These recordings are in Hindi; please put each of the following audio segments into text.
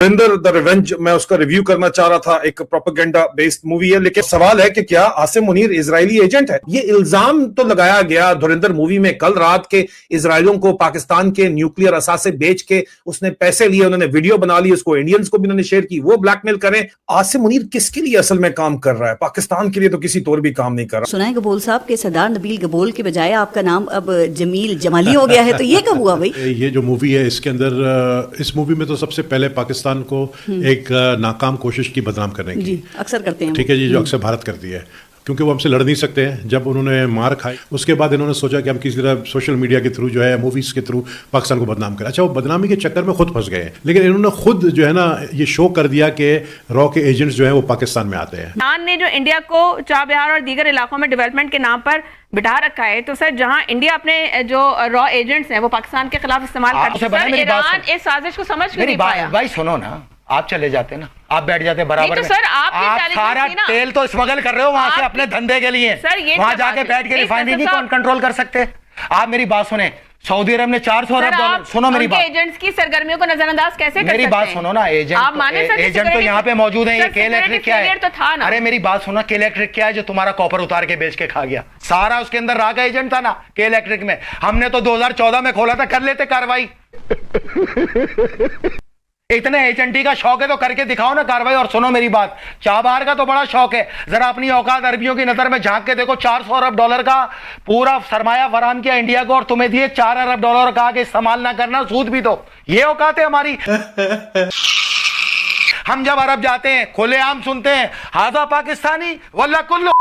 धुरंधर द रिवेंज, मैं उसका रिव्यू करना चाह रहा था। एक प्रोपेगेंडा बेस्ड मूवी है, लेकिन सवाल है कि क्या आसिम मुनीर इजरायली एजेंट है? ये इल्जाम तो लगाया गया धुरंधर मूवी में कल रात के इजरायलियों को पाकिस्तान के न्यूक्लियर असासे बेच के उसने पैसे लिए, उन्होंने वीडियो बना ली, उसको इंडियंस को भी उन्होंने शेयर की, वो ब्लैकमेल करें। आसिम मुनीर किसके लिए असल में काम कर रहा है? पाकिस्तान के लिए तो किसी तौर भी काम नहीं कर रहा। सुना है गबोल साहब के सरदार नबील गबोल के बजाय आपका नाम अब जमील जमाली हो गया है, तो ये कब हुआ भाई? ये जो मूवी है इसके अंदर, इस मूवी में तो सबसे पहले पाकिस्तान को एक नाकाम कोशिश की बदनाम करने की, जी अक्सर करते हैं, ठीक है जी, जो अक्सर भारत करती है, क्योंकि वो हमसे लड़ नहीं सकते हैं। जब उन्होंने मार खाई उसके बाद इन्होंने सोचा कि हम किसी तरह सोशल मीडिया के थ्रू जो है, मूवीज़ के थ्रू पाकिस्तान को बदनाम करें। अच्छा, वो बदनामी के चक्कर में खुद फंस गए, लेकिन इन्होंने खुद जो है ना ये शो कर दिया कि रॉ के एजेंट्स जो है वो पाकिस्तान में आते हैं। ईरान ने जो इंडिया को चार बिहार और दीगर इलाकों में डेवलपमेंट के नाम पर बिठा रखा है, तो सर जहां इंडिया अपने जो रॉ एजेंट्स हैं वो पाकिस्तान के खिलाफ इस्तेमाल करता है, ईरान इस साजिश को समझ क्यों नहीं पाया? भाई सुनो ना, आप चले जाते ना, आप बैठ जाते बराबर तो में। सर आप सारा तेल तो स्मगल कर रहे हो वहां से अपने धंधे के लिए। सर ये वहां जाके बैठ के रिफाइनरी नहीं कंट्रोल कर सकते? आप मेरी बात सुने, सऊदी अरब ने 400 अरब डॉलर, सुनो मेरी बात, एजेंट्स की सरगर्मियों को नजरअंदाज कैसे कर सकते हैं? मेरी बात सुनो ना, एजेंट तो यहाँ पे मौजूद है। ये के इलेक्ट्रिक क्या है? तो था ना। अरे मेरी बात सुनो, के इलेक्ट्रिक क्या है जो तुम्हारा कॉपर उतार के बेच के खा गया? सारा उसके अंदर रहा का एजेंट था ना के इलेक्ट्रिक में। हमने तो 2014 में खोला था, कर लेते कार्रवाई। इतने एजेंटी का शौक है तो करके दिखाओ ना कार्रवाई। और सुनो मेरी बात, चाबहार का तो बड़ा शौक है, जरा अपनी औकात अरबियों की नजर में झांक के देखो। 400 अरब डॉलर का पूरा सरमाया फराम किया इंडिया को और तुम्हें दिए 4 अरब डॉलर, कहा कि इस्तेमाल ना करना, सूद भी दो। ये औकात है हमारी। हम जब अरब जाते हैं खुलेआम सुनते हैं, हाजा पाकिस्तानी वल्ला कुल्लू।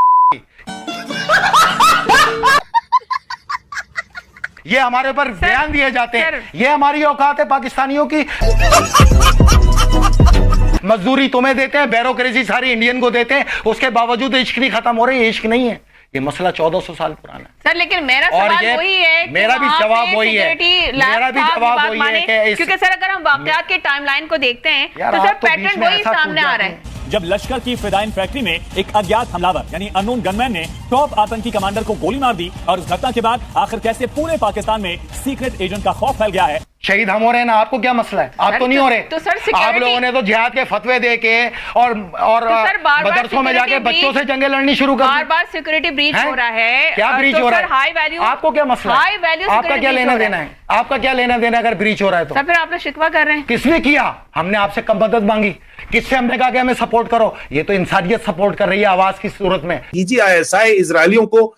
ये हमारे ऊपर बयान दिए जाते हैं, ये हमारी औकात है पाकिस्तानियों की। मजदूरी तुम्हें देते हैं, ब्यूरोक्रेसी सारी इंडियन को देते हैं, उसके बावजूद इश्क नहीं खत्म हो रही। ये इश्क नहीं है, ये मसला 1400 साल पुराना है। सर लेकिन मेरा सवाल वही है, मेरा भी जवाब वही है, मेरा भी जवाब वही है, क्योंकि सर अगर हम वाकयात के टाइमलाइन को देखते हैं तो सर पैटर्न वही सामने आ रहा है। जब लश्कर की फिदाइन फैक्ट्री में एक अज्ञात हमलावर यानी अननोन गनमैन ने टॉप आतंकी कमांडर को गोली मार दी, और उस घटना के बाद आखिर कैसे पूरे पाकिस्तान में सीक्रेट एजेंट का खौफ फैल गया है। शहीद हम हो रहे हैं ना, आपको क्या मसला है? आप तो नहीं हो रहे। तो सर आप लोगों ने तो जिहाद के फतवे दे के और मदरसों में जाके बच्चों से जंगें लड़नी शुरू कर दी। बार-बार सिक्योरिटी ब्रीच हो रहा है। क्या ब्रीच हो रहा है? हाई वैल्यू, आपको क्या मसला है? हाई वैल्यू आपका क्या लेना देना है? आपका क्या लेना देना अगर ब्रीच हो रहा है तो? सर फिर आप लोग शिकवा कर रहे हैं। किसने किया? हमने आपसे कब मदद मांगी? किससे हमने कहा कि हमें सपोर्ट करो? ये तो इंसानियत सपोर्ट कर रही है आवाज की सूरत में। DGISI इजरायलियों को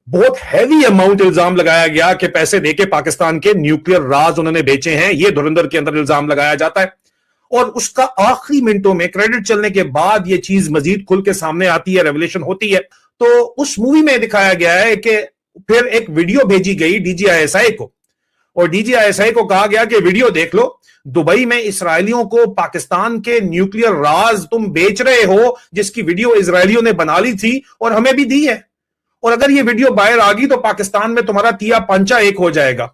बहुत हैवी अमाउंट इल्जाम लगाया गया कि पैसे देके पाकिस्तान के न्यूक्लियर राज उन्होंने बेचे हैं। ये धुरंधर के अंदर इल्जाम लगाया जाता है, और उसका आखिरी मिनटों में क्रेडिट चलने के बाद ये चीज मजीद खुल के सामने आती है, रेवलेशन होती है। तो उस मूवी में दिखाया गया है कि फिर एक वीडियो भेजी गई DGISI को, और DGISI को कहा गया कि वीडियो देख लो, दुबई में इसराइलियों को पाकिस्तान के न्यूक्लियर राज तुम बेच रहे हो, जिसकी वीडियो इसराइलियों ने बना ली थी और हमें भी दी है, और अगर ये वीडियो बाहर आ गई तो पाकिस्तान में तुम्हारा तिया पंचा एक हो जाएगा।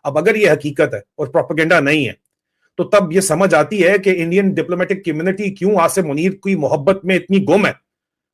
अब अगर ये हकीकत है और प्रोपेगेंडा नहीं है, तो तब ये समझ आती है कि इंडियन डिप्लोमेटिक कम्युनिटी क्यों आसिम मुनीर की मोहब्बत में इतनी गुम है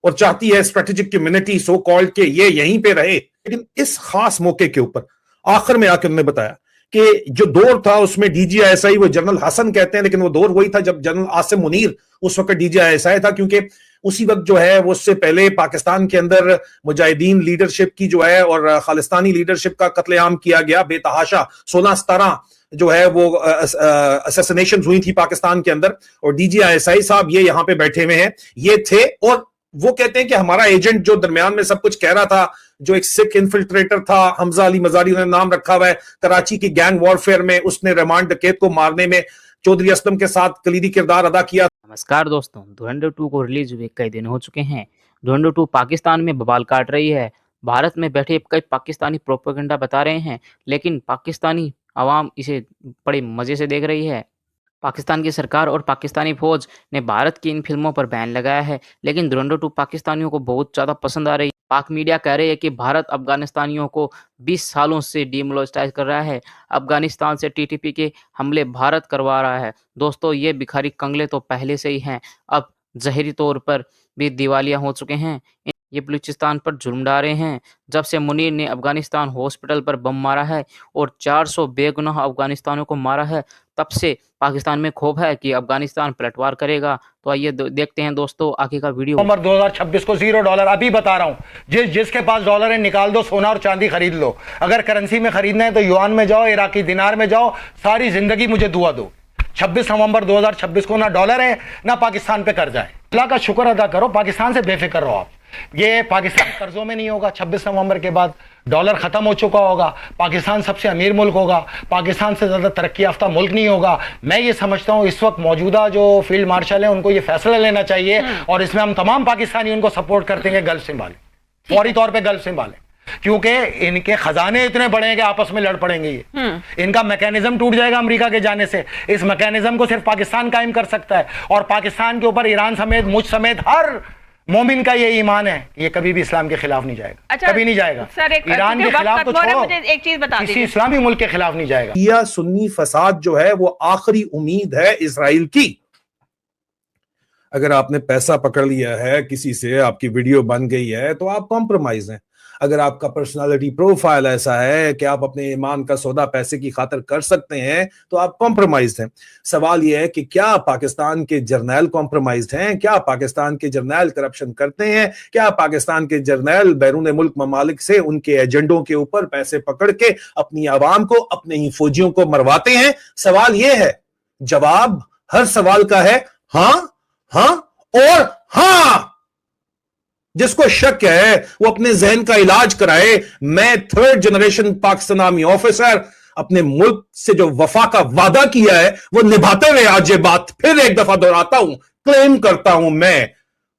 और चाहती है स्ट्रेटेजिक कम्युनिटी सो कॉल्ड के ये यहीं पे रहे। लेकिन इस खास मौके के ऊपर आखिर में आकर उन्होंने बताया कि जो दौर था उसमें DGISI, वो जनरल हसन कहते हैं, लेकिन वो दौर वही था जब जनरल आसिम मुनीर उस वक्त DGISI था, क्योंकि उसी वक्त जो है वो उससे पहले पाकिस्तान के अंदर मुजाहिदीन लीडरशिप की जो है और खालिस्तानी लीडरशिप का कत्लेआम किया गया बेतहाशा। 16-17 जो है वो असैसिनेशन हुई थी पाकिस्तान के अंदर, और DGISI साहब ये यहाँ पे बैठे हुए हैं, ये थे, और वो कहते हैं कि हमारा एजेंट जो दरमियान में सब कुछ कह रहा था, जो एक सिख इन्फिल्ट्रेटर था, हमजा अली मजारी उन्होंने नाम रखा हुआ है, कराची की गैंग वॉरफेयर में उसने रिमांड डकैत को मारने में चौधरी असलम के साथ कलीदी किरदार अदा किया। नमस्कार दोस्तों, धुरंधर 2 को रिलीज हुए कई दिन हो चुके हैं। धुरंधर 2 पाकिस्तान में बवाल काट रही है। भारत में बैठे कई पाकिस्तानी प्रोपेगेंडा बता रहे हैं, लेकिन पाकिस्तानी आवाम इसे बड़े मजे से देख रही है। पाकिस्तान की सरकार और पाकिस्तानी फौज ने भारत की इन फिल्मों पर बैन लगाया है, लेकिन धुरंधर 2 पाकिस्तानियों को बहुत ज़्यादा पसंद आ रही है। पाक मीडिया कह रही है कि भारत अफगानिस्तानियों को 20 सालों से डीमोनेटाइज कर रहा है। अफगानिस्तान से TTP के हमले भारत करवा रहा है। दोस्तों, ये भिखारी कंगले तो पहले से ही हैं, अब ज़हरी तौर पर भी दिवालिया हो चुके हैं। ये बलूचिस्तान पर जुल्म ढा रहे हैं। जब से मुनीर ने अफगानिस्तान हॉस्पिटल पर बम मारा है और 400 बेगुनाह अफगानिस्तानियों को मारा है, तब से पाकिस्तान में खौफ है कि अफगानिस्तान पलटवार करेगा। तो आइए देखते हैं दोस्तों आगे का वीडियो। नवंबर 2026 को $0 अभी बता रहा हूं, जिसके पास डॉलर है निकाल दो, सोना और चांदी खरीद लो। अगर करेंसी में खरीदना है तो युआन में जाओ, इराकी दिनार में जाओ, सारी जिंदगी मुझे दुआ दो। 26 नवंबर 2026 को ना डॉलर है ना पाकिस्तान पे कर्जा है। अल्लाह का शुक्र अदा करो, पाकिस्तान से बेफिक्र रहो आप। ये पाकिस्तान कर्जों में नहीं होगा। 26 नवंबर के बाद डॉलर खत्म हो चुका होगा, पाकिस्तान सबसे अमीर मुल्क होगा, पाकिस्तान से ज्यादा तरक्की याफ्ता मुल्क नहीं होगा। मैं ये समझता हूँ इस वक्त मौजूदा जो फील्ड मार्शल है उनको ये फैसला लेना चाहिए, और इसमें हम तमाम पाकिस्तानी उनको सपोर्ट करते हैं, गल्फ संभालें, फौरी तौर पर गल्फ संभालें, क्योंकि इनके खजाने इतने बड़े हैं कि आपस में लड़ पड़ेंगे। ये इनका मैकेनिज्म टूट जाएगा अमेरिका के जाने से। इस मैकेनिज्म को सिर्फ पाकिस्तान कायम कर सकता है, और पाकिस्तान के ऊपर ईरान समेत, मुझ समेत हर मोमिन का ये ईमान है, ये कभी भी इस्लाम के खिलाफ नहीं जाएगा। अच्छा, कभी नहीं जाएगा। ईरान के खिलाफ तो छोड़ो, मुझे एक चीज बता किसी इस्लामी मुल्क के खिलाफ नहीं जाएगा। शिया सुन्नी फसाद जो है वो आखिरी उम्मीद है इजराइल की। अगर आपने पैसा पकड़ लिया है किसी से, आपकी वीडियो बन गई है, तो आप कॉम्प्रोमाइज हैं। अगर आपका पर्सनालिटी प्रोफाइल ऐसा है कि आप अपने ईमान का सौदा पैसे की खातिर कर सकते हैं, तो आप कॉम्प्रोमाइज हैं। सवाल यह है कि क्या पाकिस्तान के जर्नैल कॉम्प्रोमाइज हैं? क्या पाकिस्तान के जर्नैल करप्शन करते हैं? क्या पाकिस्तान के जर्नैल बैरून मुल्क ममालिक से उनके एजेंडों के ऊपर पैसे पकड़ के अपनी आवाम को, अपने ही फौजियों को मरवाते हैं? सवाल यह है, जवाब हर सवाल का है हां, हां और हां। जिसको शक है वो अपने जहन का इलाज कराए। मैं 3rd generation Pakistan army officer, अपने मुल्क से जो वफा का वादा किया है वो निभाते हुए आज ये बात फिर एक दफा दोहराता हूं, क्लेम करता हूं मैं,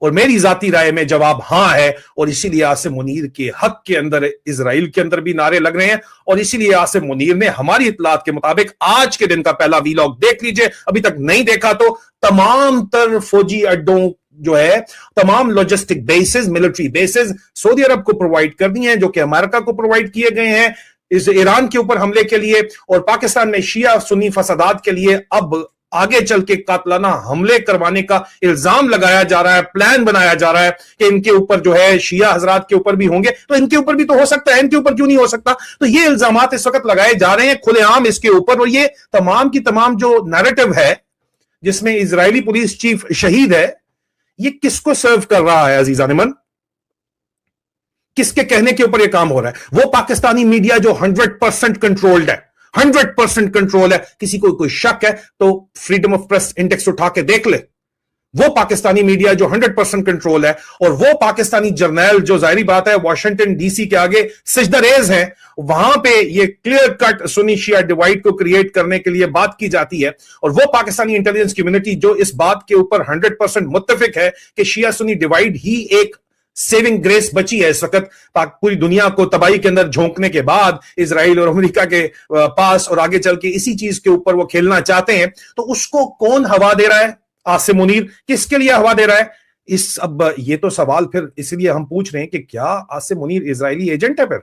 और मेरी जाती राय में जवाब हां है। और इसीलिए आसिम मुनीर के हक के अंदर इजराइल के अंदर भी नारे लग रहे हैं, और इसीलिए आसिम मुनीर ने हमारी इत्तलात के मुताबिक आज के दिन का पहला वीलॉग देख लीजिए, अभी तक नहीं देखा तो, तमाम तर फौजी अड्डों जो है, तमाम लॉजिस्टिक बेसिस, मिलिट्री बेसिस सऊदी अरब को प्रोवाइड कर दी हैं, जो कि अमेरिका को प्रोवाइड किए गए हैं इस ईरान के ऊपर हमले के लिए, और पाकिस्तान में शिया सुन्नी फसादात के लिए अब आगे चल के कातलाना हमले करवाने का इल्जाम लगाया जा रहा है, प्लान बनाया जा रहा है कि इनके ऊपर जो है शिया हजरात के ऊपर भी होंगे, तो इनके ऊपर भी तो हो सकता है, इनके ऊपर क्यों नहीं हो सकता? तो ये इल्जामात इस वक्त लगाए जा रहे हैं खुलेआम इसके ऊपर, और ये तमाम की तमाम जो नैरेटिव है जिसमें इजरायली पुलिस चीफ शहीद है, ये किसको सर्व कर रहा है अजीजा निमन? किसके कहने के ऊपर ये काम हो रहा है? वो पाकिस्तानी मीडिया जो 100% कंट्रोल्ड है, 100% कंट्रोल है। किसी को कोई शक है तो फ्रीडम ऑफ प्रेस इंडेक्स उठा के देख ले। वो पाकिस्तानी मीडिया जो 100% कंट्रोल है, और वो पाकिस्तानी जर्नैल जो जाहिर बात है वाशिंगटन डीसी के आगे सिजदरेज हैं, वहां पे ये क्लियर कट सुन्नी शिया डिवाइड को क्रिएट करने के लिए बात की जाती है। और वो पाकिस्तानी इंटेलिजेंस कम्युनिटी जो इस बात के ऊपर 100% मुत्तफिक है कि शिया सुन्नी डिवाइड ही एक सेविंग ग्रेस बची है इस वक्त पूरी दुनिया को तबाही के अंदर झोंकने के बाद, इजराइल और अमेरिका के पास, और आगे चल के इसी चीज के ऊपर वो खेलना चाहते हैं। तो उसको कौन हवा दे रहा है? आसिम मुनीर किसके लिए हवा दे रहा है? अब ये तो सवाल फिर इसलिए हम पूछ रहे हैं कि क्या आसिम मुनीर इजरायली एजेंट है फिर?